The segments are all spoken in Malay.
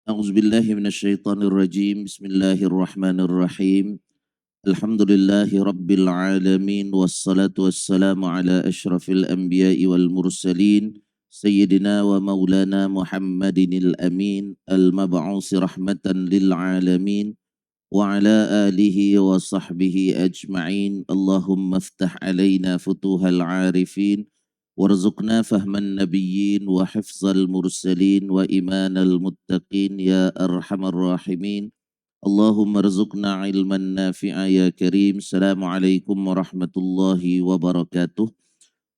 A'udzubillahi minasyaitonirrajim. Bismillahirrahmanirrahim. Alhamdulillahi rabbil alamin wassalatu wassalamu ala asyrafil anbiya'i wal mursalin sayyidina wa maulana Muhammadinil amin al-mab'usi rahmatan lil alamin wa ala alihi wa sahbihi ajma'in. Allahumma iftah alaina futuhal arifin warzuqna fahman nabiyyin wa hifzal mursalin wa imanal muttaqin ya arhamar rahimin. Allahumma rzuqna ilman nafi'a ya karim. Assalamualaikum warahmatullahi wabarakatuh.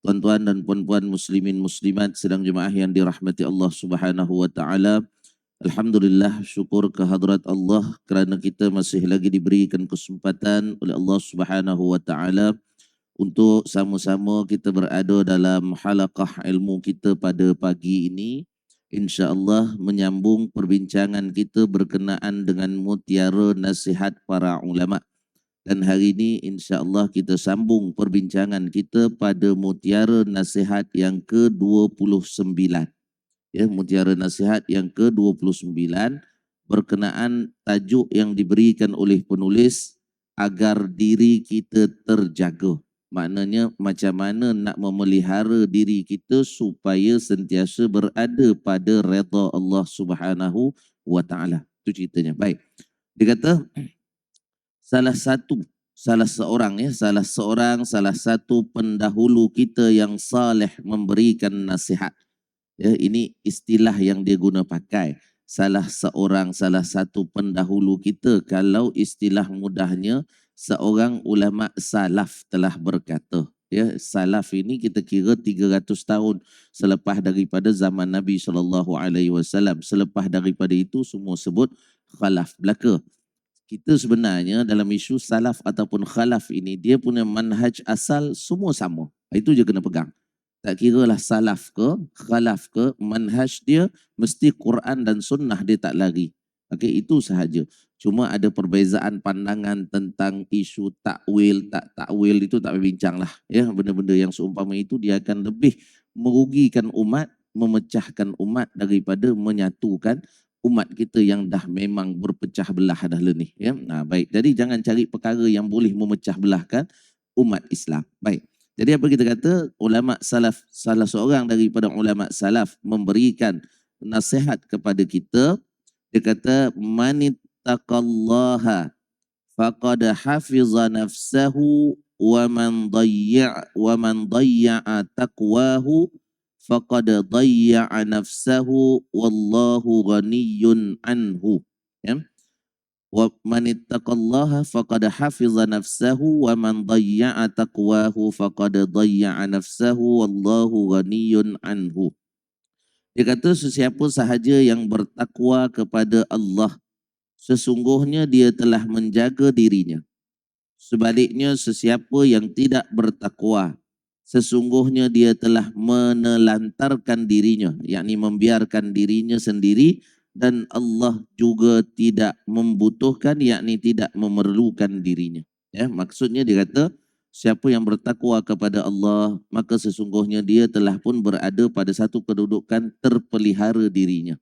Tuan-tuan dan puan-puan muslimin muslimat sedang jemaah yang dirahmati Allah Subhanahu wa taala. Alhamdulillah, syukur kehadrat Allah kerana kita masih lagi diberikan kesempatan oleh Allah Subhanahu wa taala untuk sama-sama kita berada dalam halaqah ilmu kita pada pagi ini. InsyaAllah menyambung perbincangan kita berkenaan dengan mutiara nasihat para ulama. Dan hari ini insyaAllah kita sambung perbincangan kita pada mutiara nasihat yang ke-29. Ya, mutiara nasihat yang ke-29 berkenaan tajuk yang diberikan oleh penulis agar diri kita terjaga. Maknanya macam mana nak memelihara diri kita supaya sentiasa berada pada redha Allah Subhanahu wa taala. Itu ceritanya. Baik. Dia kata salah satu pendahulu kita yang saleh memberikan nasihat. Ya, ini istilah yang dia guna pakai. Salah satu pendahulu kita, kalau istilah mudahnya seorang ulama salaf telah berkata. Ya, salaf ini kita kira 300 tahun selepas daripada zaman Nabi SAW. Selepas daripada itu semua sebut khalaf belaka. Kita sebenarnya dalam isu salaf ataupun khalaf ini, dia punya manhaj asal semua sama. Itu je kena pegang. Tak kira lah salaf ke, khalaf ke, manhaj dia mesti Quran dan sunnah, dia tak lari. Okey, itu sahaja. Cuma ada perbezaan pandangan tentang isu takwil, tak takwil, itu tak berbincang lah. Ya, benda-benda yang seumpama itu dia akan lebih merugikan umat, memecahkan umat daripada menyatukan umat kita yang dah memang berpecah belah dah lah ni. Ya, nah, baik. Jadi jangan cari perkara yang boleh memecah belahkan umat Islam. Baik. Jadi apa kita kata, ulama salaf, salah seorang daripada ulama salaf memberikan nasihat kepada kita. Dia kata, manittaqallaha faqad hafiza nafsahu wa man dayya'a taqwahu faqad dayya'a nafsahu wallahu ghaniyyun anhu. Ya. Wa manittaqallaha faqad hafiza nafsahu wa man dayya'a taqwahu faqad dayya'a nafsahu wallahu ghaniyyun anhu. Dia kata sesiapa sahaja yang bertakwa kepada Allah, sesungguhnya dia telah menjaga dirinya. Sebaliknya sesiapa yang tidak bertakwa, sesungguhnya dia telah menelantarkan dirinya, yakni membiarkan dirinya sendiri, dan Allah juga tidak membutuhkan, yakni tidak memerlukan dirinya. Ya, maksudnya dia kata siapa yang bertakwa kepada Allah, maka sesungguhnya dia telah pun berada pada satu kedudukan terpelihara dirinya.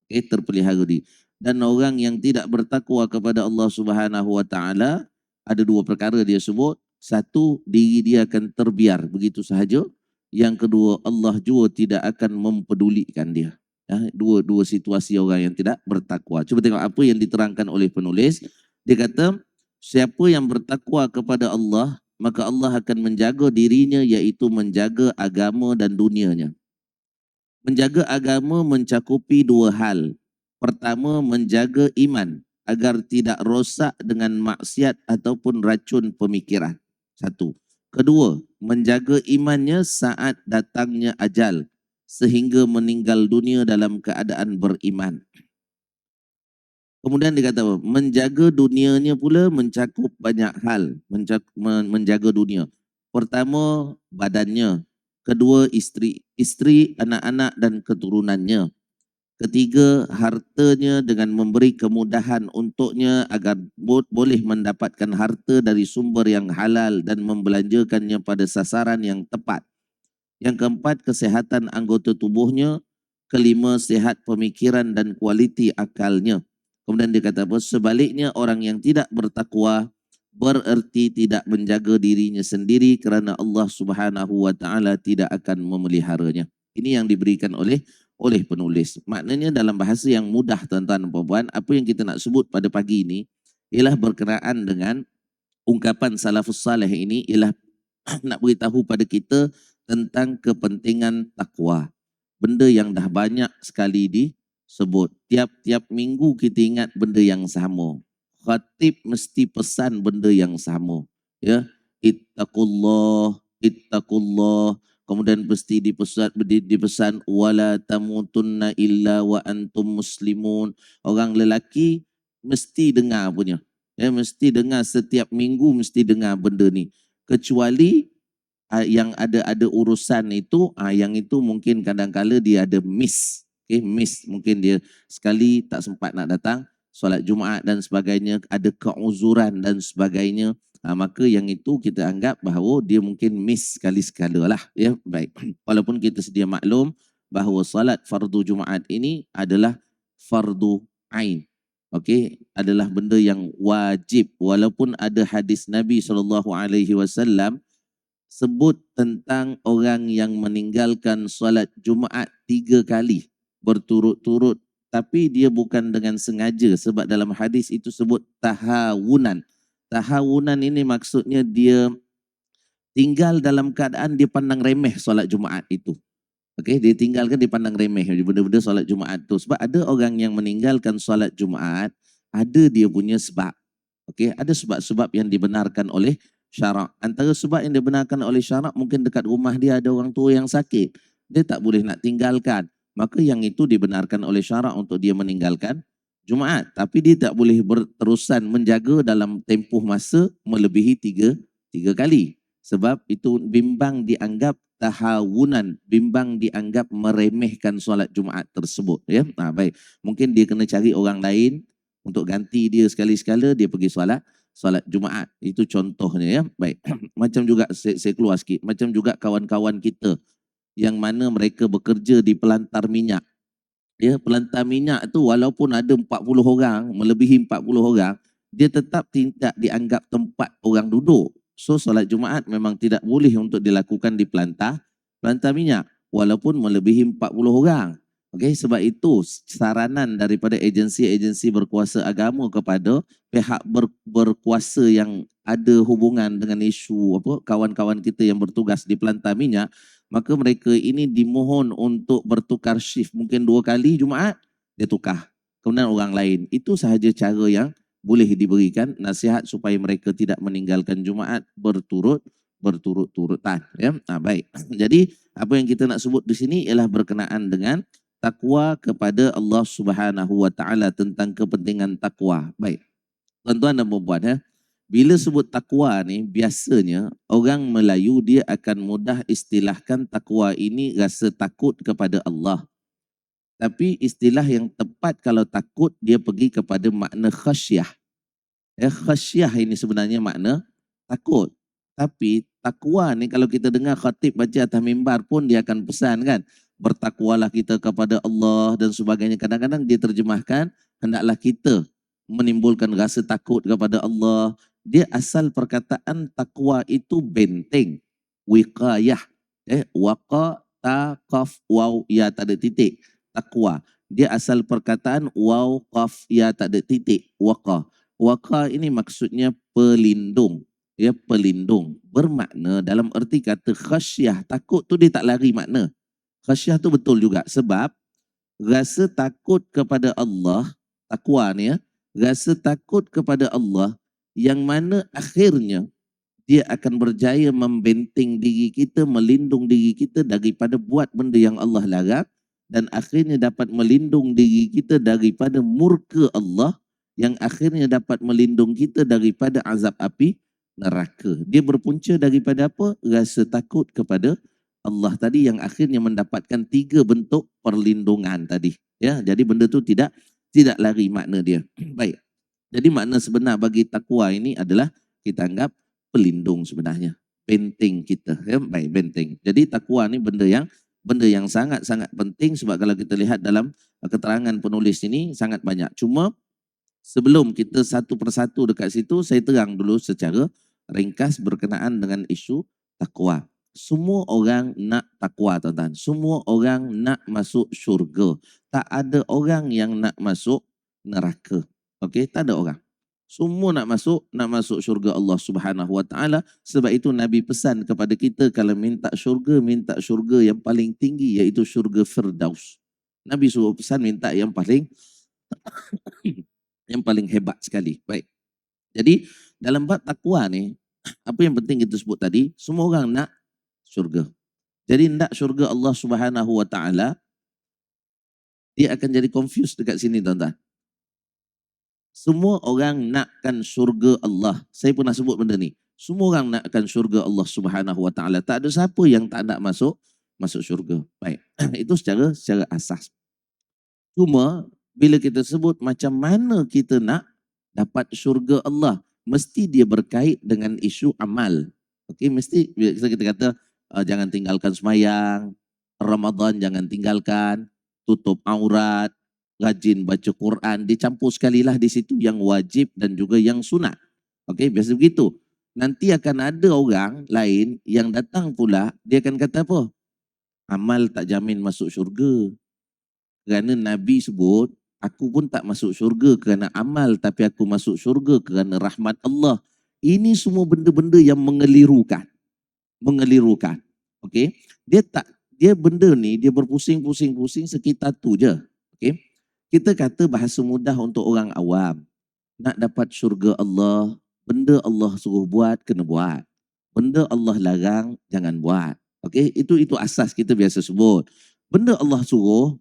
Terpelihara diri. Dan orang yang tidak bertakwa kepada Allah Subhanahu wa taala, ada dua perkara dia sebut. Satu, diri dia akan terbiar begitu sahaja. Yang kedua, Allah juga tidak akan mempedulikan dia. Ya, dua situasi orang yang tidak bertakwa. Cuba tengok apa yang diterangkan oleh penulis. Dia kata, siapa yang bertakwa kepada Allah, maka Allah akan menjaga dirinya, iaitu menjaga agama dan dunianya. Menjaga agama mencakupi dua hal. Pertama, menjaga iman agar tidak rosak dengan maksiat ataupun racun pemikiran. Satu. Kedua, menjaga imannya saat datangnya ajal sehingga meninggal dunia dalam keadaan beriman. Kemudian dikata menjaga dunianya pula mencakup banyak hal. Menjaga dunia. Pertama, badannya. Kedua, istri, anak-anak dan keturunannya. Ketiga, hartanya dengan memberi kemudahan untuknya agar boleh mendapatkan harta dari sumber yang halal dan membelanjakannya pada sasaran yang tepat. Yang keempat, kesehatan anggota tubuhnya. kelima sehat pemikiran dan kualiti akalnya. Kemudian dia kata apa? Sebaliknya orang yang tidak bertakwa bererti tidak menjaga dirinya sendiri kerana Allah Subhanahu wa taala tidak akan memeliharanya. Ini yang diberikan oleh penulis. Maknanya dalam bahasa yang mudah tuan-tuan dan puan-puan, apa yang kita nak sebut pada pagi ini ialah berkenaan dengan ungkapan salafus salih ini ialah nak beritahu pada kita tentang kepentingan takwa. Benda yang dah banyak sekali disebut. Tiap-tiap minggu kita ingat benda yang sama. Khatib mesti pesan benda yang sama. Ya, ittaqullah, ittaqullah. Kemudian mesti dipesan wala tamutunna illa wa antum muslimun. Orang lelaki mesti dengar punya. Ya, mesti dengar setiap minggu mesti dengar benda ni. Kecuali yang ada urusan itu, yang itu mungkin kadang-kala dia ada miss. Okay, miss. Mungkin dia sekali tak sempat nak datang solat Jumaat dan sebagainya, ada keuzuran dan sebagainya. Maka yang itu kita anggap bahawa dia mungkin miss sekali-sekala lah. Ya, baik. Walaupun kita sedia maklum bahawa solat fardu Jumaat ini adalah fardu ain. Okey, adalah benda yang wajib. Walaupun ada hadis Nabi SAW sebut tentang orang yang meninggalkan solat Jumaat 3 kali berturut-turut, tapi dia bukan dengan sengaja, sebab dalam hadis itu sebut tahawunan. Tahawunan ini maksudnya dia tinggal dalam keadaan dia pandang remeh solat Jumaat itu. Okey, dia tinggalkan, dia pandang remeh benda-benda solat Jumaat tu. Sebab ada orang yang meninggalkan solat Jumaat, ada dia punya sebab. Okey, ada sebab-sebab yang dibenarkan oleh syarak. Antara sebab yang dibenarkan oleh syarak, mungkin dekat rumah dia ada orang tua yang sakit. Dia tak boleh nak tinggalkan. Maka yang itu dibenarkan oleh syarak untuk dia meninggalkan Jumaat. Tapi dia tak boleh berterusan menjaga dalam tempoh masa melebihi tiga kali. Sebab itu bimbang dianggap tahawunan, bimbang dianggap meremehkan solat Jumaat tersebut. Ya, baik. Mungkin dia kena cari orang lain untuk ganti dia sekali-sekala, dia pergi solat Jumaat. Itu contohnya. Ya, baik. Macam juga saya keluar sikit. Macam juga kawan-kawan kita yang mana mereka bekerja di pelantar minyak. Ya, pelantar minyak tu walaupun ada 40 orang, melebihi 40 orang, dia tetap tidak dianggap tempat orang duduk. So solat Jumaat memang tidak boleh untuk dilakukan di pelantar minyak walaupun melebihi 40 orang. Okey, sebab itu saranan daripada agensi-agensi berkuasa agama kepada pihak berkuasa yang ada hubungan dengan isu apa kawan-kawan kita yang bertugas di pelantar minyak, maka mereka ini dimohon untuk bertukar shift mungkin 2 kali Jumaat, dia tukar. Kemudian orang lain. Itu sahaja cara yang boleh diberikan nasihat supaya mereka tidak meninggalkan Jumaat berturut-turutan. Ya, baik. Jadi apa yang kita nak sebut di sini ialah berkenaan dengan takwa kepada Allah Subhanahu wa taala, tentang kepentingan takwa. Baik. Tuan-tuan dan puan-puan, ya. Bila sebut takwa ni biasanya orang Melayu dia akan mudah istilahkan takwa ini rasa takut kepada Allah. Tapi istilah yang tepat kalau takut dia pergi kepada makna khasyah. Khasyah ini sebenarnya makna takut. Tapi takwa ni kalau kita dengar khatib baca atas mimbar pun dia akan pesan kan. Bertakwalah kita kepada Allah dan sebagainya. Kadang-kadang dia terjemahkan hendaklah kita menimbulkan rasa takut kepada Allah. Dia asal perkataan takwa itu benteng. Wiqayah. Waqa, ta, qaf, waw, ya tak ada titik. Takwa. Dia asal perkataan waw, qaf, ya tak ada titik. Waqa. Waqa ini maksudnya pelindung. Ya, pelindung. Bermakna dalam erti kata khasyah. Takut tu dia tak lari makna. Khasyah tu betul juga. Sebab rasa takut kepada Allah, takwa ni ya, rasa takut kepada Allah yang mana akhirnya dia akan berjaya membenteng diri kita, melindung diri kita daripada buat benda yang Allah larang, dan akhirnya dapat melindung diri kita daripada murka Allah, yang akhirnya dapat melindung kita daripada azab api neraka. Dia berpunca daripada apa? Rasa takut kepada Allah tadi, yang akhirnya mendapatkan 3 bentuk perlindungan tadi. Ya, jadi benda tu tidak lari makna dia. Baik. Jadi makna sebenar bagi takwa ini adalah kita anggap pelindung sebenarnya. Benteng kita. Ya, baik, benteng. Jadi takwa ni benda yang benda yang sangat-sangat penting sebab kalau kita lihat dalam keterangan penulis ini sangat banyak. Cuma sebelum kita satu persatu dekat situ, saya terang dulu secara ringkas berkenaan dengan isu takwa. Semua orang nak takwa, tuan-tuan. Semua orang nak masuk syurga. Tak ada orang yang nak masuk neraka. Okey, tak ada orang. Semua nak masuk syurga Allah Subhanahu Wa Taala. Sebab itu Nabi pesan kepada kita kalau minta syurga yang paling tinggi iaitu syurga Firdaus. Nabi suruh pesan minta yang paling hebat sekali. Baik. Jadi dalam bab takwa ni, apa yang penting kita sebut tadi, semua orang nak syurga. Jadi nak syurga Allah Subhanahu Wa Taala, dia akan jadi confused dekat sini, tuan-tuan. Semua orang nakkan syurga Allah. Saya pernah sebut benda ni. Semua orang nakkan syurga Allah Subhanahu Wa Taala. Tak ada siapa yang tak nak masuk syurga. Baik. Itu secara asas. Cuma bila kita sebut macam mana kita nak dapat syurga Allah, mesti dia berkait dengan isu amal. Okey, mesti kita kata jangan tinggalkan semayang, Ramadan jangan tinggalkan, tutup aurat, rajin baca Quran, dicampur sekali lah di situ yang wajib dan juga yang sunat. Okey, biasa begitu. Nanti akan ada orang lain yang datang pula, dia akan kata apa? Amal tak jamin masuk syurga. Kerana Nabi sebut, aku pun tak masuk syurga kerana amal, tapi aku masuk syurga kerana rahmat Allah. Ini semua benda-benda yang mengelirukan. Okey? Dia benda ni, dia berpusing-pusing sekitar tu je. Okey? Kita kata bahasa mudah untuk orang awam. Nak dapat syurga Allah, benda Allah suruh buat, kena buat. Benda Allah larang, jangan buat. Okey? Itu asas kita biasa sebut. Benda Allah suruh,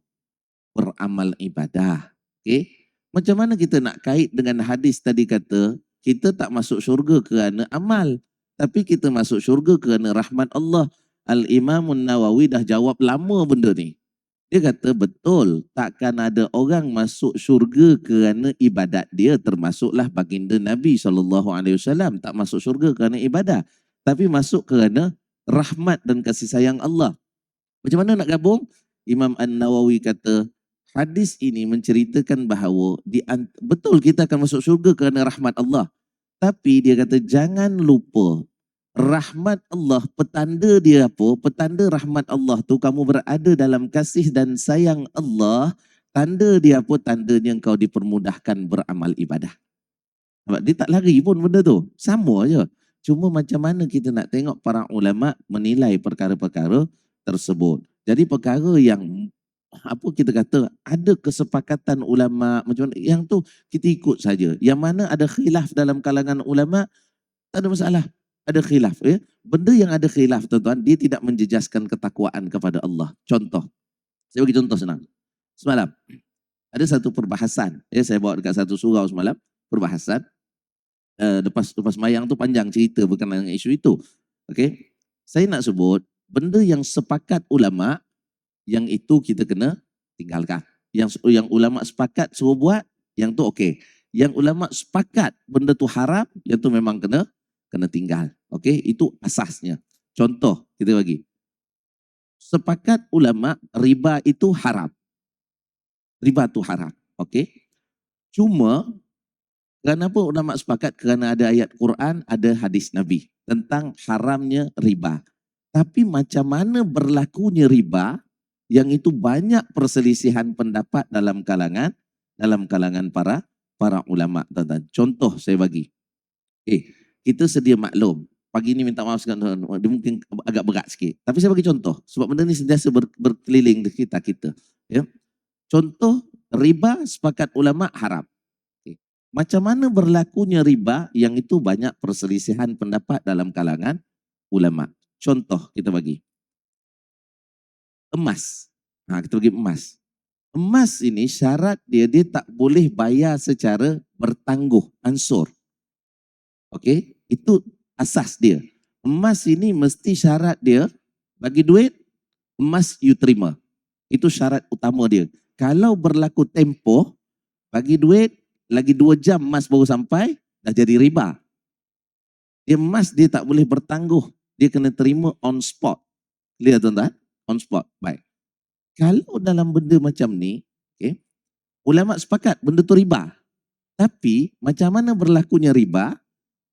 beramal ibadah. Okey? Macam mana kita nak kait dengan hadis tadi kata, kita tak masuk syurga kerana amal, tapi kita masuk syurga kerana rahmat Allah. Al-Imam Nawawi dah jawab lama benda ni. Dia kata betul, takkan ada orang masuk syurga kerana ibadat dia, termasuklah baginda Nabi SAW tak masuk syurga kerana ibadah, tapi masuk kerana rahmat dan kasih sayang Allah. Macam mana nak gabung? Imam An-Nawawi kata, hadis ini menceritakan bahawa betul kita akan masuk syurga kerana rahmat Allah. Tapi dia kata jangan lupa rahmat Allah, petanda dia apa? Petanda rahmat Allah tu kamu berada dalam kasih dan sayang Allah. Tanda dia apa? Tandanya engkau dipermudahkan beramal ibadah. Sebab dia tak lari pun benda tu. Sama aja. Cuma macam mana kita nak tengok para ulama menilai perkara-perkara tersebut. Jadi perkara yang apa kita kata ada kesepakatan ulama macam mana, yang tu kita ikut saja. Yang mana ada khilaf dalam kalangan ulama, tak ada masalah. Ada khilaf. Ya? Benda yang ada khilaf, tuan-tuan, dia tidak menjejaskan ketakwaan kepada Allah. Contoh. Saya bagi contoh senang. Semalam, ada satu perbahasan. Ya, saya bawa dekat satu surau semalam. Perbahasan. Lepas mayang tu panjang cerita berkenaan dengan isu itu. Okay? Saya nak sebut, benda yang sepakat ulama, yang itu kita kena tinggalkan. Yang ulama sepakat suruh buat, yang tu okey. Yang ulama sepakat benda tu haram, yang tu memang kena tinggal. Okey, itu asasnya. Contoh kita bagi. Sepakat ulama riba itu haram. Riba itu haram. Okey. Cuma kenapa ulama sepakat? Kerana ada ayat Quran, ada hadis Nabi tentang haramnya riba. Tapi macam mana berlakunya riba, yang itu banyak perselisihan pendapat dalam kalangan para ulama. Contoh saya bagi. Kita sedia maklum, pagi ni minta maaf sekali, dia mungkin agak berat sikit. Tapi saya bagi contoh, sebab benda ni sentiasa berkeliling di sekitar kita. Ya. Contoh, riba sepakat ulama haram. Macam mana berlakunya riba, yang itu banyak perselisihan pendapat dalam kalangan ulama. Contoh kita bagi. Emas. Kita bagi emas. Emas ini syarat dia tak boleh bayar secara bertangguh, ansur. Okey, itu asas dia. Emas ini mesti syarat dia, bagi duit, emas you terima. Itu syarat utama dia. Kalau berlaku tempoh, bagi duit, lagi 2 jam emas baru sampai, dah jadi riba. Dia emas dia tak boleh bertangguh, dia kena terima on spot. Lihat tuan-tuan. On spot. Baik. Kalau dalam benda macam ni, okay, ulama sepakat benda tu riba. Tapi macam mana berlakunya riba?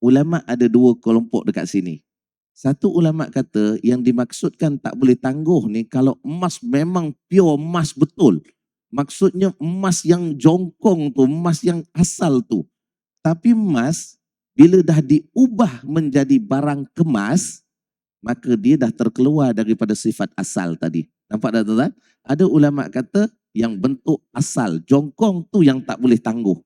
Ulama ada dua kelompok dekat sini. Satu ulama kata yang dimaksudkan tak boleh tangguh ni kalau emas memang pure emas betul. Maksudnya emas yang jongkong tu, emas yang asal tu. Tapi emas bila dah diubah menjadi barang kemas, maka dia dah terkeluar daripada sifat asal tadi. Nampak tak tuan? Ada ulama kata yang bentuk asal, jongkong tu yang tak boleh tangguh.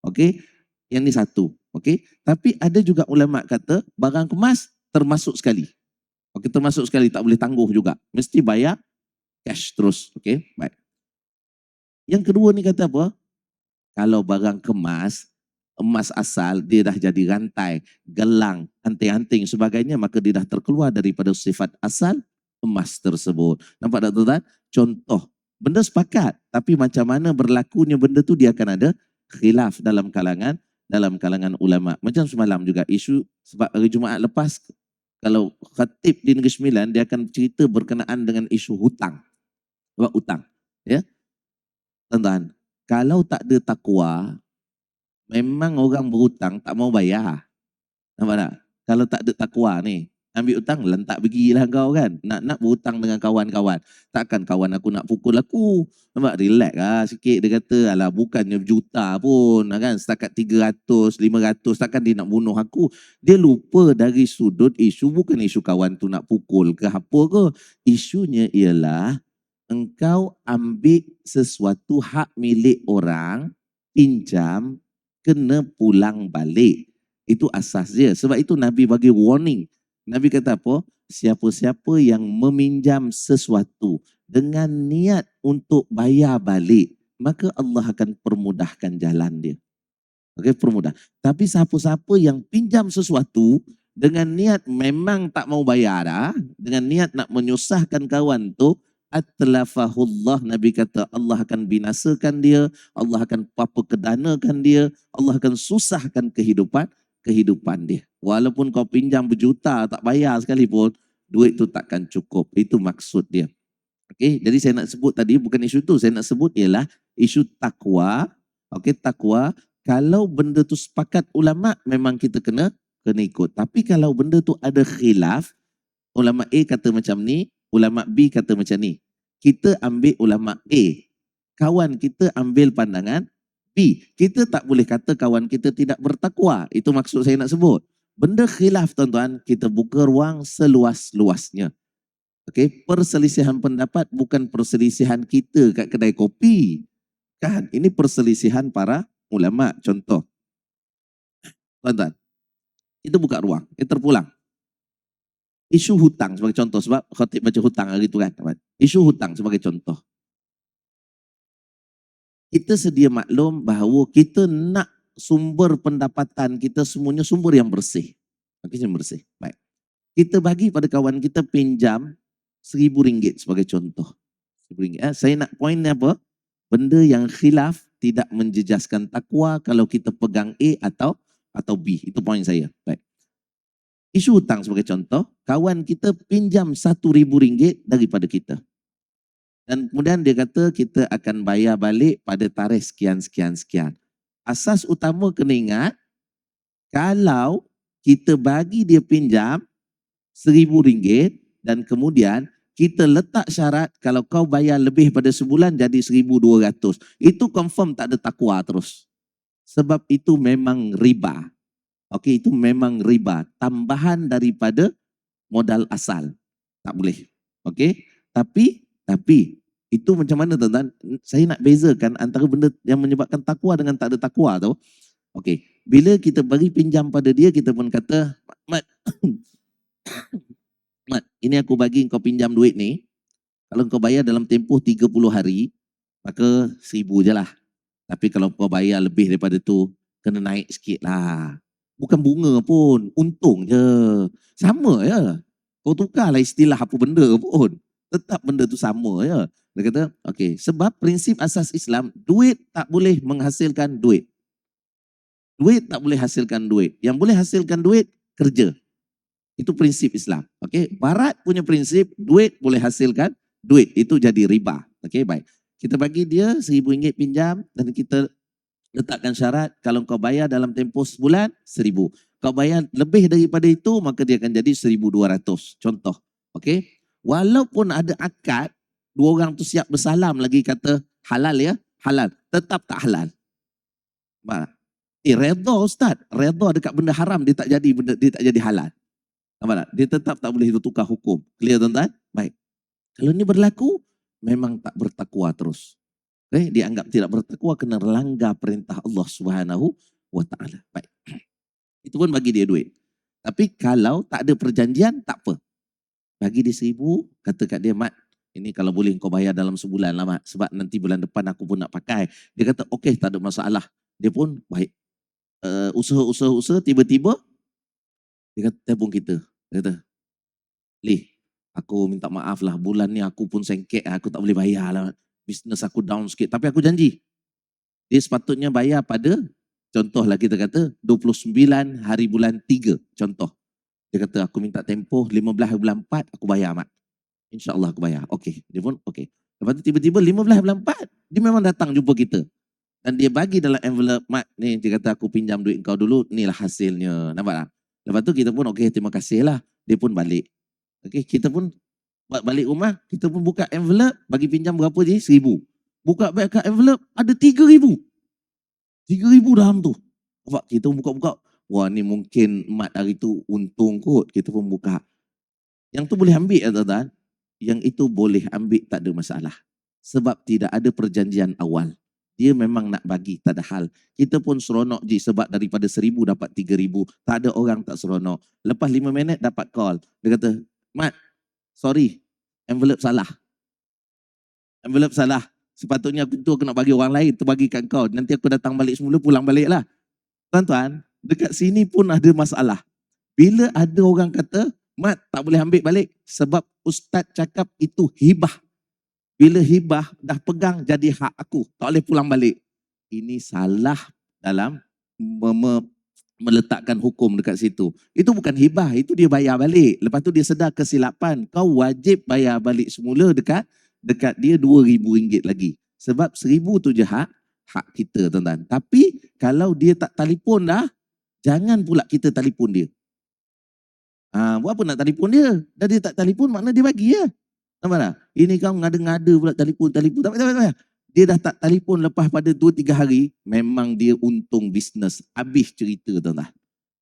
Okey, yang ni satu. Okey, tapi ada juga ulama kata barang kemas termasuk sekali. Okey, termasuk sekali tak boleh tangguh juga. Mesti bayar cash terus. Okey, baik. Yang kedua ni kata apa? Kalau barang kemas, emas asal, dia dah jadi rantai, gelang, anting-anting sebagainya, maka dia dah terkeluar daripada sifat asal emas tersebut. Nampak tak tuan? Contoh, benda sepakat, tapi macam mana berlakunya benda tu dia akan ada khilaf dalam kalangan ulama. Macam semalam juga isu sebab hari Jumaat lepas kalau khatib di Negeri Sembilan dia akan cerita berkenaan dengan isu hutang. Sebab hutang, ya. Tuan-tuan, kalau tak ada takwa, memang orang berhutang tak mau bayar. Nampak tak? Kalau tak ada takwa ni, ambil hutang lentak pergilah kau kan. Nak berhutang dengan kawan-kawan. Takkan kawan aku nak pukul aku. Nampak? Relax lah sikit. Dia kata, alah bukannya juta pun. Kan? Setakat 300, 500. Takkan dia nak bunuh aku. Dia lupa dari sudut isu. Bukan isu kawan tu nak pukul ke apa ke. Isunya ialah engkau ambil sesuatu hak milik orang, pinjam, kena pulang balik. Itu asas dia. Sebab itu Nabi bagi warning. Nabi kata apa? Siapa-siapa yang meminjam sesuatu dengan niat untuk bayar balik, maka Allah akan permudahkan jalan dia. Okey, permudah. Tapi siapa-siapa yang pinjam sesuatu dengan niat memang tak mau bayar dah, dengan niat nak menyusahkan kawan tu, atlafahullah, Nabi kata Allah akan binasakan dia, Allah akan papakedanakan dia, Allah akan susahkan kehidupan dia. Walaupun kau pinjam berjuta tak bayar sekalipun, duit tu takkan cukup. Itu maksud dia. Okey, jadi saya nak sebut tadi bukan isu tu, saya nak sebut ialah isu takwa. Okey, takwa, kalau benda tu sepakat ulama memang kita kena ikut. Tapi kalau benda tu ada khilaf, ulama A kata macam ni, ulama B kata macam ni. Kita ambil ulama A. Kawan kita ambil pandangan B. Kita tak boleh kata kawan kita tidak bertakwa. Itu maksud saya nak sebut. Benda khilaf tuan-tuan, kita buka ruang seluas-luasnya. Okey, perselisihan pendapat bukan perselisihan kita kat kedai kopi. Kan? Ini perselisihan para ulama. Contoh. Tuan-tuan, kita buka ruang, kita terpulang. Isu hutang sebagai contoh, sebab khatib baca hutang hari itu kan. Isu hutang sebagai contoh. Kita sedia maklum bahawa kita nak sumber pendapatan kita semuanya sumber yang bersih. Okey, yang bersih. Baik. Kita bagi pada kawan kita pinjam RM1,000 sebagai contoh. RM1,000. Saya nak poinnya apa? Benda yang khilaf tidak menjejaskan takwa kalau kita pegang A atau B. Itu poin saya. Baik. Isu hutang sebagai contoh, kawan kita pinjam RM1,000 daripada kita. Dan kemudian dia kata kita akan bayar balik pada tarikh sekian. Asas utama kena ingat, kalau kita bagi dia pinjam RM1,000 dan kemudian kita letak syarat kalau kau bayar lebih pada sebulan jadi RM1,200. Itu confirm tak ada takwa terus. Sebab itu memang riba. Okey, itu memang riba. Tambahan daripada modal asal. Tak boleh. Okey, tapi itu macam mana tuan-tuan? Saya nak bezakan antara benda yang menyebabkan takwa dengan tak ada takwa tu. Okey, bila kita bagi pinjam pada dia, kita pun kata, Mat, Mat, ini aku bagi kau pinjam duit ni. Kalau kau bayar dalam tempoh 30 hari, maka RM1,000 je lah. Tapi kalau kau bayar lebih daripada tu, kena naik sikit lah. Bukan bunga pun, untung je. Sama je. Kau tukarlah istilah apa benda pun. Tetap benda tu sama je. Dia kata, okey, sebab prinsip asas Islam, duit tak boleh menghasilkan duit. Duit tak boleh hasilkan duit. Yang boleh hasilkan duit, kerja. Itu prinsip Islam. Okey, Barat punya prinsip duit boleh hasilkan duit, itu jadi riba. Okey, baik. Kita bagi dia RM1,000 pinjam dan kita letakkan syarat kalau kau bayar dalam tempoh sebulan RM1,000. Kau bayar lebih daripada itu maka dia akan jadi RM1,200. Contoh. Okey. Walaupun ada akad, dua orang tu siap bersalam lagi kata halal ya, halal. Tetap tak halal. Redha Ustaz, redha dekat benda haram dia tak jadi halal. Nampak tak? Dia tetap tak boleh bertukar hukum. Clear tuan-tuan? Baik. Kalau ini berlaku, memang tak bertakwa terus. Okay? Dianggap tidak bertakwa kena langgar perintah Allah Subhanahu wa taala. Baik. Itu pun bagi dia duit. Tapi kalau tak ada perjanjian, tak apa. Bagi dia RM1,000, kata kat dia, Mat, ini kalau boleh kau bayar dalam sebulan lah, Mat. Sebab nanti bulan depan aku pun nak pakai. Dia kata, okey, tak ada masalah. Dia pun baik. Usaha, tiba-tiba, dia kata, telefon kita. Dia kata, Lih, aku minta maaf lah, bulan ni aku pun sengkek, aku tak boleh bayar lah. Bisnes aku down sikit. Tapi aku janji, dia sepatutnya bayar pada, contohlah kita kata, 29 hari bulan 3. Contoh. Dia kata, aku minta tempoh 15 bulan 4, aku bayar, Mat. InsyaAllah aku bayar. Okey. Dia pun okey. Lepas tu tiba-tiba 15 bulan 4, dia memang datang jumpa kita. Dan dia bagi dalam envelope, Mat, ni dia kata aku pinjam duit kau dulu, inilah hasilnya. Nampak tak? Lepas tu kita pun okey, terima kasih lah. Dia pun balik. Okey, kita pun balik rumah, kita pun buka envelope, bagi pinjam berapa je? RM1,000. Buka balik envelope, ada RM3,000. RM3,000 dalam tu. Nampak? Kita buka-buka, wah ni mungkin Mat hari tu untung kot. Kita pun buka. Yang tu boleh ambil ya tuan-tuan. Yang itu boleh ambil, tak ada masalah. Sebab tidak ada perjanjian awal. Dia memang nak bagi, tak ada hal. Kita pun seronok je sebab daripada RM1,000 dapat RM3,000. Tak ada orang tak seronok. Lepas 5 minit dapat call. Dia kata, Mat, sorry, envelope salah. Envelope salah. Sepatutnya aku nak bagi orang lain, tu bagi kat kau. Nanti aku datang balik semula, pulang balik lah. Tuan-tuan, dekat sini pun ada masalah. Bila ada orang kata, Mat, tak boleh ambil balik sebab ustaz cakap itu hibah. Bila hibah dah pegang jadi hak aku, tak boleh pulang balik. Ini salah dalam meletakkan hukum dekat situ. Itu bukan hibah, itu dia bayar balik. Lepas tu dia sedar kesilapan, kau wajib bayar balik semula dekat dia RM2,000 lagi. Sebab RM1,000 tu je hak kita tuan-tuan. Tapi kalau dia tak telefon dah, jangan pula kita telefon dia. Buat apa nak telefon dia? Dah dia tak telefon, makna dia bagi ya. Nampak tak? Ini kau ngada-ngada pula telefon. Tak. Dia dah tak telefon lepas pada 2-3 hari, memang dia untung bisnes. Habis cerita tuan-tuan.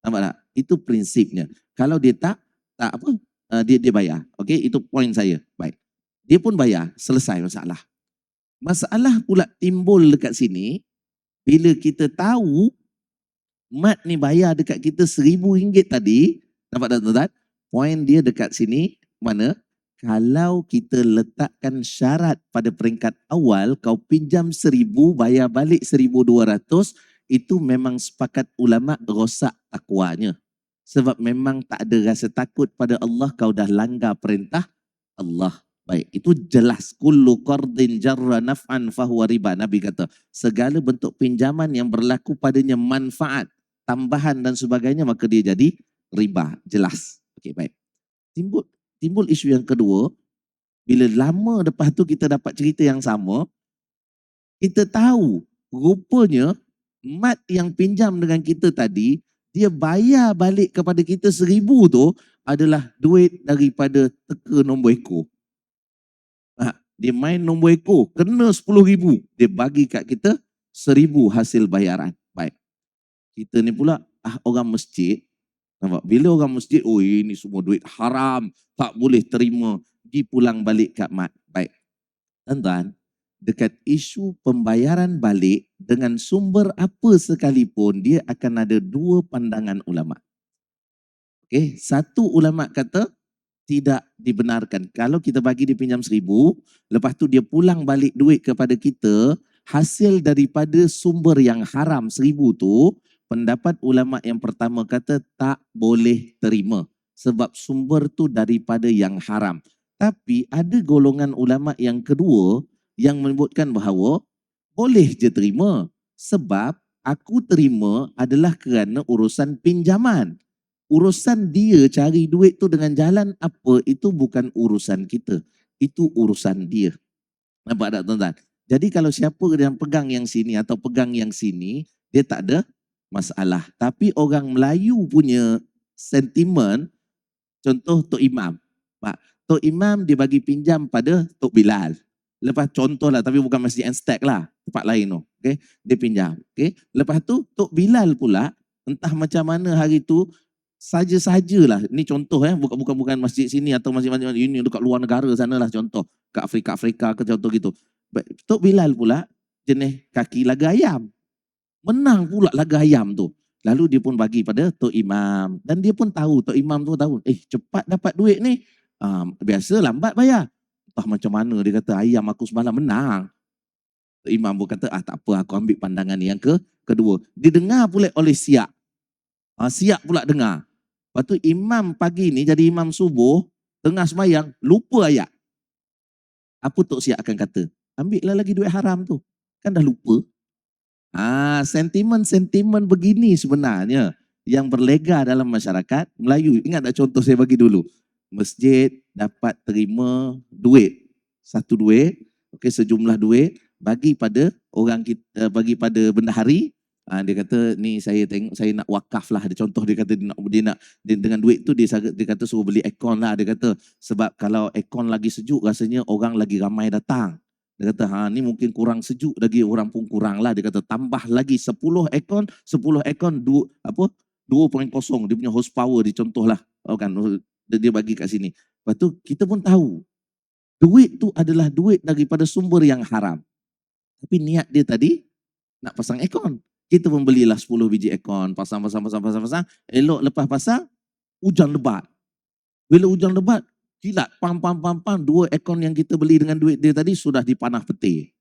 Nampak tak? Itu prinsipnya. Kalau dia tak apa, dia bayar. Okey, itu poin saya. Baik. Dia pun bayar, selesai masalah. Masalah pula timbul dekat sini, bila kita tahu Mat ni bayar dekat kita RM1,000 tadi, nampak tak tuan-tuan? Poin dia dekat sini, mana? Kalau kita letakkan syarat pada peringkat awal, kau pinjam RM1,000, bayar balik RM1,200, itu memang sepakat ulama rosak takwanya. Sebab memang tak ada rasa takut pada Allah, kau dah langgar perintah Allah. Baik, itu jelas. Kullu qardin jarra naf'an fahuwa riba. Nabi kata, segala bentuk pinjaman yang berlaku padanya manfaat, tambahan dan sebagainya, maka dia jadi riba. Jelas. Okey, baik. Timbul isu yang kedua, bila lama lepas tu kita dapat cerita yang sama, kita tahu rupanya Mat yang pinjam dengan kita tadi, dia bayar balik kepada kita RM1,000 tu adalah duit daripada teka nombor ekor. Dia main nombor ekor, kena RM10,000. Dia bagi kat kita RM1,000 hasil bayaran. Baik. Kita ni pula orang masjid. Nampak? Bila orang masjid, oh ini semua duit haram, tak boleh terima, pergi pulang balik kat Mat. Baik. Tuan-tuan, dekat isu pembayaran balik dengan sumber apa sekalipun, dia akan ada dua pandangan ulama. Okey, satu ulama kata tidak dibenarkan. Kalau kita bagi dia pinjam RM1,000, lepas tu dia pulang balik duit kepada kita, hasil daripada sumber yang haram RM1,000 tu, pendapat ulama yang pertama kata tak boleh terima. Sebab sumber tu daripada yang haram. Tapi ada golongan ulama yang kedua yang menyebutkan bahawa boleh je terima. Sebab aku terima adalah kerana urusan pinjaman. Urusan dia cari duit tu dengan jalan apa, itu bukan urusan kita. Itu urusan dia. Nampak tak tuan-tuan? Jadi kalau siapa yang pegang yang sini atau pegang yang sini, dia tak ada masalah. Tapi orang Melayu punya sentimen, contoh Tok Imam. Pak, Tok Imam dia bagi pinjam pada Tok Bilal. Lepas contoh lah, tapi bukan masjid Anstek lah. Tempat lain tu. Okay? Dia pinjam. Okay? Lepas tu Tok Bilal pula, entah macam mana hari tu, saja-sajalah. Ini contoh bukan masjid sini atau masjid-masjid ini dekat luar negara sanalah contoh. Kat Afrika ke contoh gitu. Tok Bilal pula jenis kaki laga ayam. Menang pula laga ayam tu. Lalu dia pun bagi pada Tok Imam. Dan dia pun tahu, Tok Imam tu tahu, cepat dapat duit ni. Biasa lambat bayar. Entah macam mana, dia kata ayam aku semalam menang. Tok Imam pun kata, tak apa, aku ambil pandangan yang kedua. Didengar pula oleh Siak. Siak pula dengar. Lepas tu imam pagi ni jadi imam subuh, tengah semayang, lupa ayat. Apa Tok Siak akan kata? Ambil lah lagi duit haram tu. Kan dah lupa. Sentimen-sentimen begini sebenarnya yang berlega dalam masyarakat Melayu. Ingat tak contoh saya bagi dulu? Masjid dapat terima duit. Satu duit, sejumlah duit, bagi pada orang kita, bagi pada bendahari. Dia kata ni saya tengok, saya nak wakaf lah. Dia contoh dia kata dia dengan duit tu dia kata suruh beli aircon lah. Dia kata sebab kalau aircon lagi sejuk rasanya orang lagi ramai datang. Dia kata ni mungkin kurang sejuk lagi, orang pun kurang lah. Dia kata tambah lagi 10 aircon 2.0 dia punya horsepower dia contoh lah. Kan dia bagi kat sini. Lepas tu kita pun tahu duit tu adalah duit daripada sumber yang haram. Tapi niat dia tadi nak pasang aircon. Kita pun belilah 10 biji aircon, pasang. Elok lepas pasang, hujan lebat. Bila hujan lebat, kilat, pam, 2 aircon yang kita beli dengan duit dia tadi sudah dipanah peti.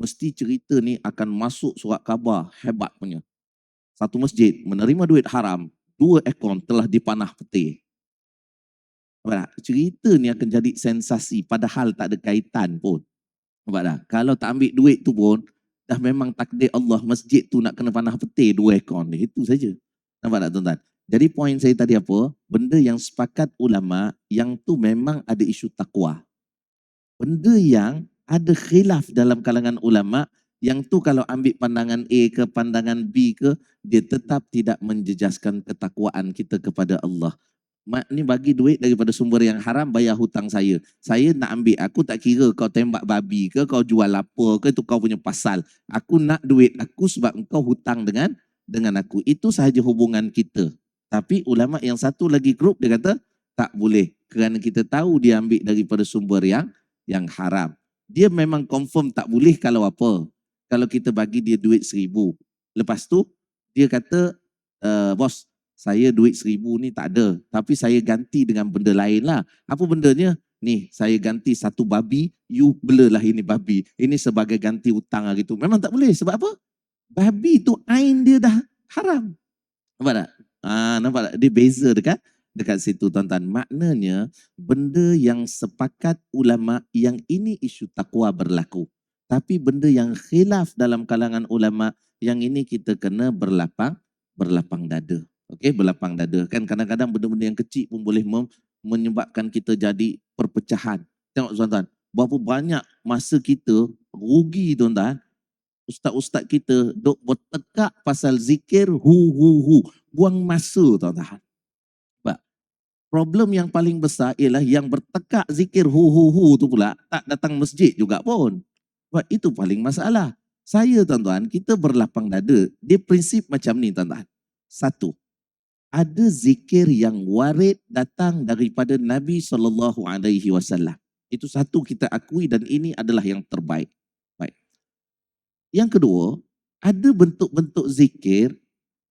Mesti cerita ni akan masuk surat khabar hebat punya. Satu masjid menerima duit haram, 2 aircon telah dipanah peti. Cerita ni akan jadi sensasi padahal tak ada kaitan pun. Nampak tak? Kalau tak ambil duit tu pun, dah memang takdir Allah masjid tu nak kena panah peti 2 aircon. Itu saja. Nampak tak tuan-tuan? Jadi poin saya tadi apa? Benda yang sepakat ulama yang tu memang ada isu takwa. Benda yang ada khilaf dalam kalangan ulama yang tu kalau ambil pandangan A ke pandangan B ke, dia tetap tidak menjejaskan ketakwaan kita kepada Allah. Ni bagi duit daripada sumber yang haram, bayar hutang saya. Saya nak ambil, aku tak kira kau tembak babi ke, kau jual apa ke, itu kau punya pasal. Aku nak duit aku sebab engkau hutang dengan aku. Itu sahaja hubungan kita. Tapi ulama yang satu lagi grup dia kata tak boleh kerana kita tahu dia ambil daripada sumber yang haram. Dia memang confirm tak boleh kalau apa? Kalau kita bagi dia duit 1,000. Lepas tu dia kata bos, saya duit 1,000 ni tak ada. Tapi saya ganti dengan benda lain lah. Apa bendanya? Ni saya ganti satu babi, you belalah ini babi. Ini sebagai ganti hutang lah gitu. Memang tak boleh. Sebab apa? Babi tu ain dia dah haram. Nampak tak? Nampak tak? Dia beza dekat situ tuan-tuan. Maknanya benda yang sepakat ulama yang ini isu takwa berlaku. Tapi benda yang khilaf dalam kalangan ulama yang ini kita kena berlapang dada. Okey, berlapang dada. Kan kadang-kadang benda-benda yang kecil pun boleh menyebabkan kita jadi perpecahan. Tengok tuan-tuan, berapa banyak masa kita rugi tuan-tuan. Ustaz-ustaz kita duk bertekak pasal zikir buang masa tuan-tuan. Problem yang paling besar ialah yang bertekak zikir tu pula tak datang masjid juga pun. Sebab itu paling masalah. Saya tuan-tuan, kita berlapang dada. Dia prinsip macam ni tuan-tuan. Satu, ada zikir yang warid datang daripada Nabi SAW. Itu satu kita akui dan ini adalah yang terbaik. Baik. Yang kedua, ada bentuk-bentuk zikir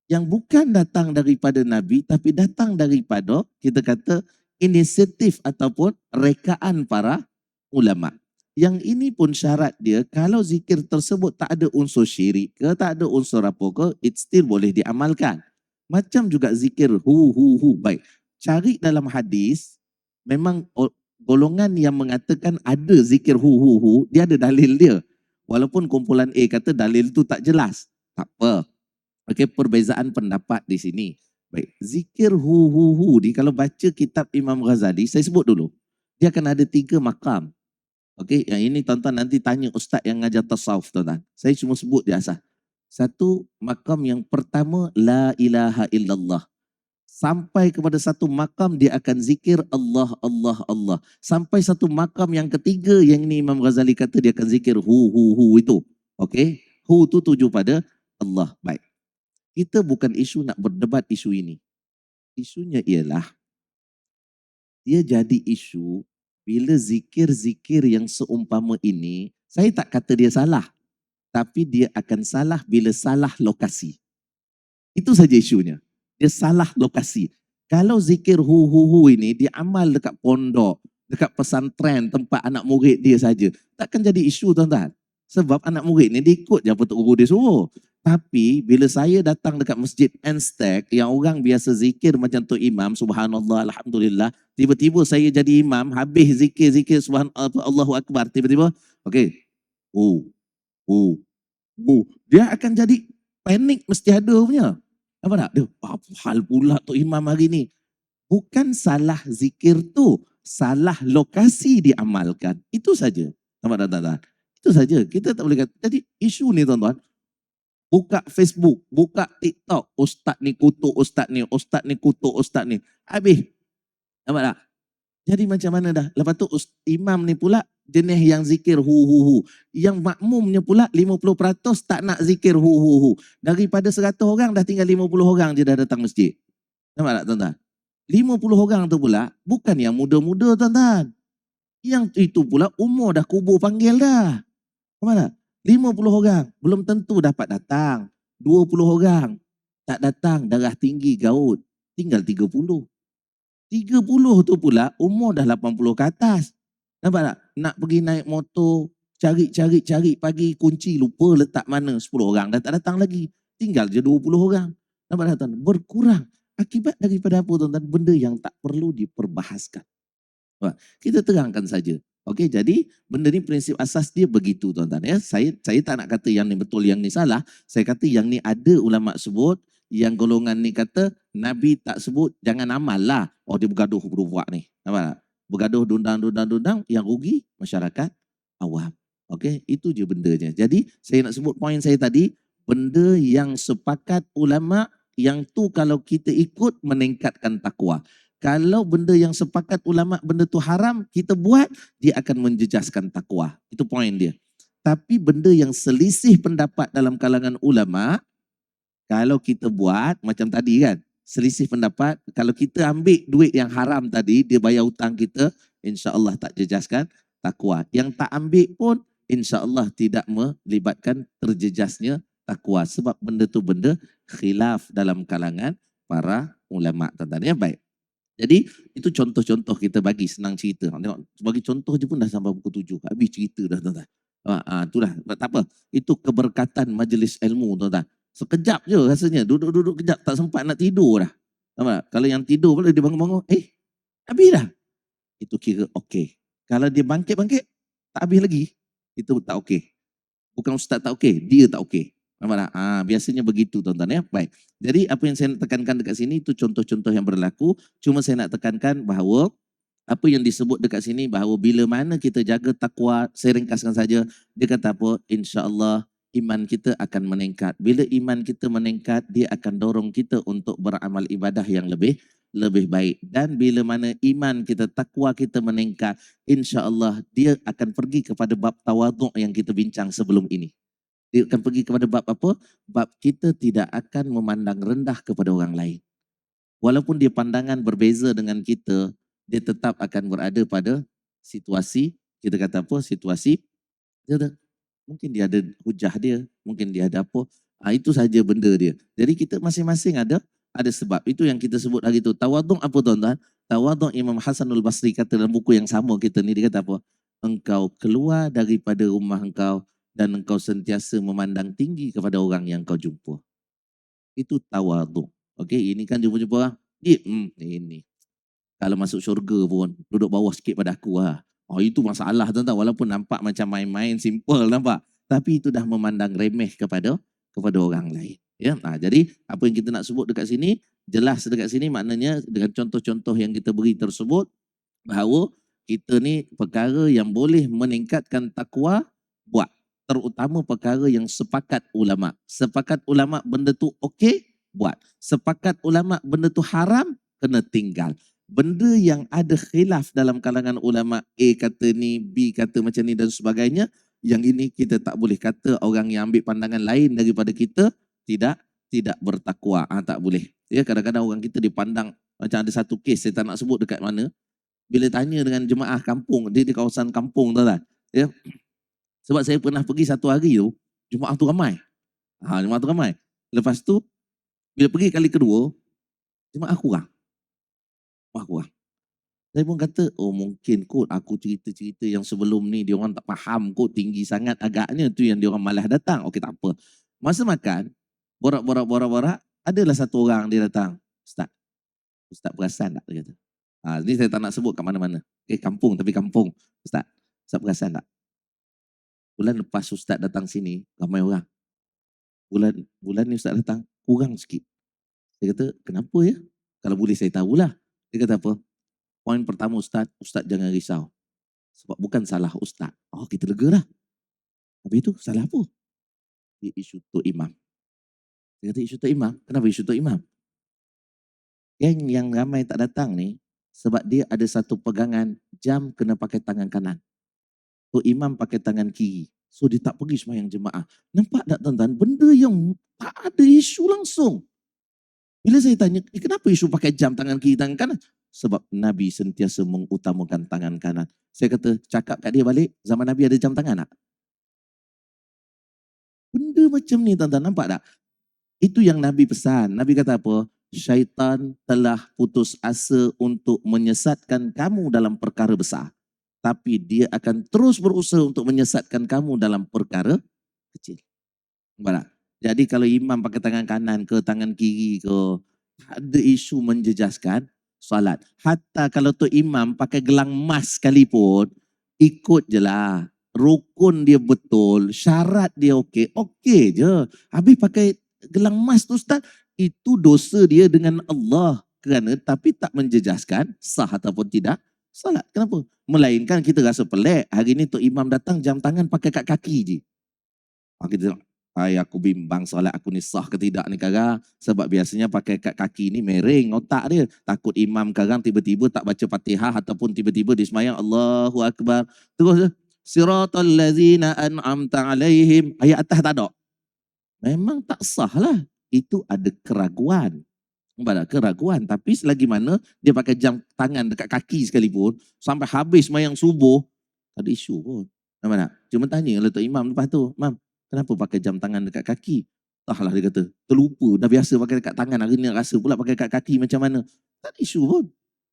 yang bukan datang daripada Nabi tapi datang daripada kita kata inisiatif ataupun rekaan para ulama. Yang ini pun syarat dia kalau zikir tersebut tak ada unsur syirik ke, tak ada unsur apa ke, it still boleh diamalkan. Macam juga zikir baik. Cari dalam hadis memang golongan yang mengatakan ada zikir dia ada dalil dia. Walaupun kumpulan A kata dalil tu tak jelas. Tak apa. Okey, perbezaan pendapat di sini. Baik, zikir hu ni kalau baca kitab Imam Ghazali, saya sebut dulu. Dia akan ada 3 makam. Okey, yang ini tuan-tuan nanti tanya ustaz yang ngajar tasawuf tuan-tuan. Saya cuma sebut dia asal. Satu makam yang pertama la ilaha illallah. Sampai kepada satu makam dia akan zikir Allah Allah Allah. Sampai satu makam yang ketiga yang ini Imam Ghazali kata dia akan zikir hu itu. Okey? Hu tu tuju pada Allah. Baik. Kita bukan isu nak berdebat isu ini. Isunya ialah dia jadi isu bila zikir-zikir yang seumpama ini, saya tak kata dia salah, tapi dia akan salah bila salah lokasi. Itu saja isunya. Dia salah lokasi. Kalau zikir hu ini dia amal dekat pondok, dekat pesantren, tempat anak murid dia saja, takkan jadi isu tuan-tuan. Sebab anak murid ni dia ikut je apa Tok Guru dia suruh. Tapi bila saya datang dekat masjid Anstek yang orang biasa zikir macam Tok Imam, subhanallah, alhamdulillah, tiba-tiba saya jadi imam, habis zikir-zikir subhanallah, Allahu Akbar, tiba-tiba, okey, hu, hu, dia akan jadi panik mesti ada punya. Apa tak? Dia, apa hal pula Tok Imam hari ni? Bukan salah zikir tu, salah lokasi diamalkan. Itu saja. Nampak tak? Itu saja. Kita tak boleh kata. Jadi isu ni tuan-tuan, buka Facebook, buka TikTok, ustaz ni kutuk ustaz ni kutuk ustaz ni. Habis. Nampak tak? Jadi macam mana dah? Lepas tu imam ni pula jenis yang zikir hu. Yang makmumnya pula 50% tak nak zikir hu. Daripada 100 orang dah tinggal 50 orang je dah datang masjid. Nampak tak tuan-tuan? 50 orang tu pula bukan yang muda-muda tuan-tuan. Yang itu pula umur dah kubur panggil dah. Nampak tak? 50 orang belum tentu dapat datang. 20 orang tak datang, darah tinggi gaut. Tinggal 30. 30 tu pula umur dah 80 ke atas. Nampak tak? Nak pergi naik motor, cari pagi kunci lupa letak mana. 10 orang dah tak datang lagi. Tinggal je 20 orang. Nampak tak tuan? Berkurang. Akibat daripada apa tuan-tuan? Benda yang tak perlu diperbahaskan. Kita terangkan saja. Okey, jadi benda ni prinsip asas dia begitu tuan-tuan ya. Saya tak nak kata yang ni betul, yang ni salah. Saya kata yang ni ada ulama sebut, yang golongan ni kata Nabi tak sebut jangan amal lah. Oh dia bergaduh berbuat ni. Nampak tak? Bergaduh dundang yang rugi masyarakat awam. Okey, itu je bendanya. Jadi saya nak sebut poin saya tadi, benda yang sepakat ulama yang tu kalau kita ikut meningkatkan takwa. Kalau benda yang sepakat ulama benda tu haram, kita buat, dia akan menjejaskan takwa. Itu poin dia. Tapi benda yang selisih pendapat dalam kalangan ulama, kalau kita buat macam tadi kan, selisih pendapat, kalau kita ambil duit yang haram tadi, dia bayar hutang kita, insya-Allah tak jejaskan takwa. Yang tak ambil pun insya-Allah tidak melibatkan terjejasnya takwa, sebab benda tu benda khilaf dalam kalangan para ulama. Tuan-tuan ya, baik. Jadi itu contoh-contoh kita bagi, senang cerita. Tengok, sebagai contoh je pun dah sampai pukul 7. Habis cerita dah tuan-tuan. Itulah, tak apa. Itu keberkatan majlis ilmu tuan-tuan. Sekejap je rasanya, duduk-duduk kejap, tak sempat nak tidur dah. Nampak? Kalau yang tidur pula dia bangun-bangun, habis dah. Itu kira okey. Kalau dia bangkit-bangkit, tak habis lagi, itu tak okey. Bukan ustaz tak okey, dia tak okey. Nampak tak? Biasanya begitu tuan-tuan ya. Baik. Jadi apa yang saya nak tekankan dekat sini itu contoh-contoh yang berlaku. Cuma saya nak tekankan bahawa apa yang disebut dekat sini bahawa bila mana kita jaga takwa, saya ringkaskan saja. Dia kata apa? InsyaAllah iman kita akan meningkat. Bila iman kita meningkat, dia akan dorong kita untuk beramal ibadah yang lebih baik. Dan bila mana iman kita, takwa kita meningkat, insya-Allah dia akan pergi kepada bab tawaduk yang kita bincang sebelum ini. Dia akan pergi kepada bab apa? Bab kita tidak akan memandang rendah kepada orang lain. Walaupun dia pandangan berbeza dengan kita, dia tetap akan berada pada situasi, kita kata apa? Situasi, mungkin dia ada hujah dia, mungkin dia ada apa. Itu saja benda dia. Jadi kita masing-masing ada sebab. Itu yang kita sebut hari itu. Tawaduk apa tuan-tuan? Tawaduk Imam Hasanul Basri kata dalam buku yang sama kita ni, dia kata apa? Engkau keluar daripada rumah engkau dan engkau sentiasa memandang tinggi kepada orang yang kau jumpa. Itu tawaduk. Okey, ini kan jumpa-jumpa orang. Ini. Kalau masuk syurga pun duduk bawah sikit pada aku lah. Itu masalah tuan-tuan, walaupun nampak macam main-main simple nampak, tapi itu dah memandang remeh kepada orang lain. Ya, nah, jadi apa yang kita nak sebut dekat sini, jelas dekat sini maknanya dengan contoh-contoh yang kita beri tersebut, bahawa kita ni perkara yang boleh meningkatkan takwa, buat. Terutama perkara yang sepakat ulama. Sepakat ulama benda tu okey, buat. Sepakat ulama benda tu haram, kena tinggal. Benda yang ada khilaf dalam kalangan ulama, A kata ni, B kata macam ni dan sebagainya, yang ini kita tak boleh kata orang yang ambil pandangan lain daripada kita tidak bertakwa. Tak boleh. Ya, kadang-kadang orang kita dipandang macam ada satu kes, saya tak nak sebut dekat mana, bila tanya dengan jemaah kampung, dia di kawasan kampung tu lah. Ya. Sebab saya pernah pergi satu hari tu, jemaah tu ramai. Jemaah tu ramai. Lepas tu, bila pergi kali kedua, jemaah kurang. Jemaah kurang. Saya pun kata, oh mungkin kot aku cerita-cerita yang sebelum ni, dia orang tak faham kot, tinggi sangat agaknya, tu yang dia orang malas datang. Okey, tak apa. Masa makan, borak-borak, adalah satu orang dia datang. Ustaz perasan tak? Dia kata. Ni saya tak nak sebut kat mana-mana. Kampung, tapi kampung. Ustaz perasan tak? Bulan lepas Ustaz datang sini, ramai orang. Bulan ni Ustaz datang, kurang sikit. Saya kata, kenapa ya? Kalau boleh saya tahulah. Dia kata apa? Poin pertama Ustaz jangan risau. Sebab bukan salah Ustaz. Kita lega lah. Habis itu, salah apa? Dia isu Tok Imam. Dia kata, isu Tok Imam? Kenapa isu Tok Imam? Yang ramai tak datang ni, sebab dia ada satu pegangan, jam kena pakai tangan kanan. Tok Imam pakai tangan kiri. So dia tak pergi sembahyang jemaah. Nampak tak tuan-tuan? Benda yang tak ada isu langsung. Bila saya tanya, kenapa isu pakai jam tangan kiri, tangan kanan? Sebab Nabi sentiasa mengutamakan tangan kanan. Saya kata, cakap kat dia balik, zaman Nabi ada jam tangan tak? Benda macam ni tuan-tuan, nampak tak? Itu yang Nabi pesan. Nabi kata apa? Syaitan telah putus asa untuk menyesatkan kamu dalam perkara besar. Tapi dia akan terus berusaha untuk menyesatkan kamu dalam perkara kecil. Nampak tak? Jadi kalau imam pakai tangan kanan ke tangan kiri ke, tak ada isu menjejaskan solat. Hatta kalau tu imam pakai gelang emas sekalipun, ikut je lah. Rukun dia betul, syarat dia okey, okey je. Habis pakai gelang emas tu Ustaz, itu dosa dia dengan Allah. Kerana tapi tak menjejaskan sah ataupun tidak salat. Kenapa? Melainkan kita rasa pelik. Hari ni Tok Imam datang jam tangan pakai kat kaki je. Kita tengok, aku bimbang solat aku ni sah ke tidak ni Kara. Sebab biasanya pakai kat kaki ni miring otak dia. Takut imam Karang tiba-tiba tak baca Fatihah ataupun tiba-tiba di semayang Allahu Akbar. Terus siratal ladzina an'amta alaihim. Ayat atas tak ada. Memang tak sah lah. Itu ada keraguan. Ada keraguan. Tapi selagi mana dia pakai jam tangan dekat kaki sekalipun, sampai habis semayang subuh, tak ada isu pun. Nampak tak? Cuma tanya oleh Tok Imam lepas tu, Mam, kenapa pakai jam tangan dekat kaki? Lah dia kata, terlupa. Dah biasa pakai dekat tangan, hari ni rasa pula pakai dekat kaki macam mana. Tak ada isu pun.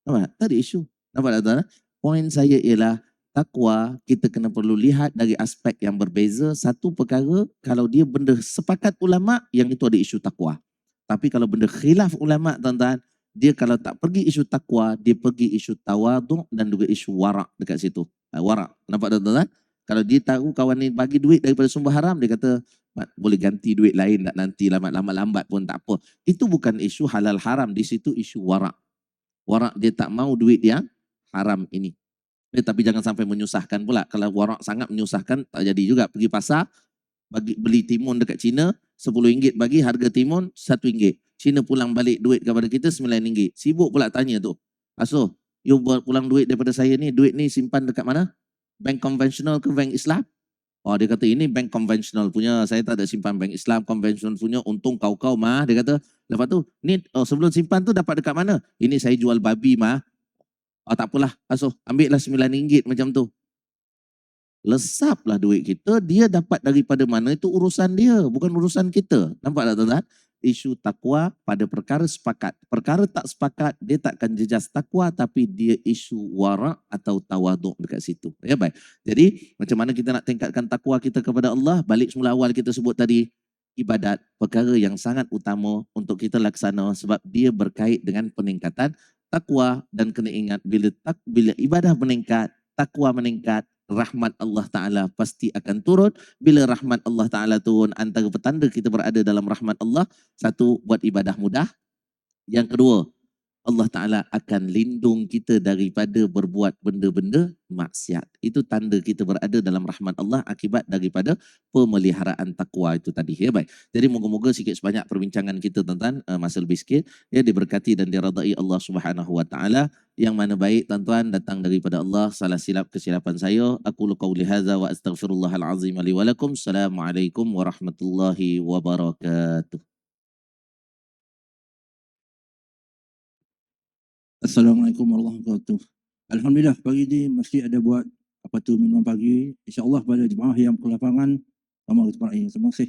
Nampak tak? Tak ada isu. Nampak tak tuan? Poin saya ialah, takwa kita kena perlu lihat dari aspek yang berbeza. Satu perkara, kalau dia benda sepakat ulama, yang itu ada isu takwa. Tapi kalau benda khilaf ulama tuan-tuan, dia kalau tak pergi isu takwa, dia pergi isu tawaduk dan juga isu warak dekat situ. Warak. Nampak tuan-tuan? Kalau dia tahu kawan ni bagi duit daripada sumber haram, dia kata, boleh ganti duit lain tak nanti lambat-lambat pun tak apa. Itu bukan isu halal haram, di situ isu warak. Warak dia tak mau duit yang haram ini. Tapi jangan sampai menyusahkan pula. Kalau warak sangat menyusahkan, tak jadi juga. Pergi pasar, beli timun dekat Cina, RM10 bagi harga timun RM1. Cina pulang balik duit kepada kita RM9. Sibuk pula tanya tu. You pulang duit daripada saya ni, duit ni simpan dekat mana? Bank konvensional ke bank Islam? Dia kata ini bank konvensional punya, saya tak ada simpan bank Islam konvensional punya, untung kau mah. Dia kata, lepas tu, ni sebelum simpan tu dapat dekat mana? Ini saya jual babi mah. Tak apalah, ambil lah RM9 macam tu. Lesaplah duit kita, dia dapat daripada mana itu urusan dia, bukan urusan kita. Nampak tak tuan-tuan? Isu takwa pada perkara sepakat. Perkara tak sepakat, dia takkan jejas takwa, tapi dia isu warak atau tawaduk dekat situ. Ya baik. Jadi macam mana kita nak tingkatkan takwa kita kepada Allah? Balik semula awal kita sebut tadi, ibadat perkara yang sangat utama untuk kita laksana sebab dia berkait dengan peningkatan takwa. Dan kena ingat bila ibadah meningkat, takwa meningkat, rahmat Allah Ta'ala pasti akan turun. Bila rahmat Allah Ta'ala turun, antara petanda kita berada dalam rahmat Allah, satu, buat ibadah mudah. Yang kedua, Allah Ta'ala akan lindung kita daripada berbuat benda-benda maksiat. Itu tanda kita berada dalam rahmat Allah akibat daripada pemeliharaan takwa itu tadi. Ya, baik. Jadi moga-moga sikit sebanyak perbincangan kita tuan-tuan, masa lebih sikit, ya, diberkati dan diradai Allah Subhanahu Wa Ta'ala. Yang mana baik tuan-tuan datang daripada Allah, salah silap kesilapan saya. Aku qauli hadza wa astaghfirullahal azim li wa lakum. Assalamualaikum warahmatullahi wabarakatuh. Assalamualaikum warahmatullahi wabarakatuh. Alhamdulillah pagi ni masih ada buat apa tu minum pagi. InsyaAllah pada jemaah yang kelapangan, selamat berjemaah. Terima kasih.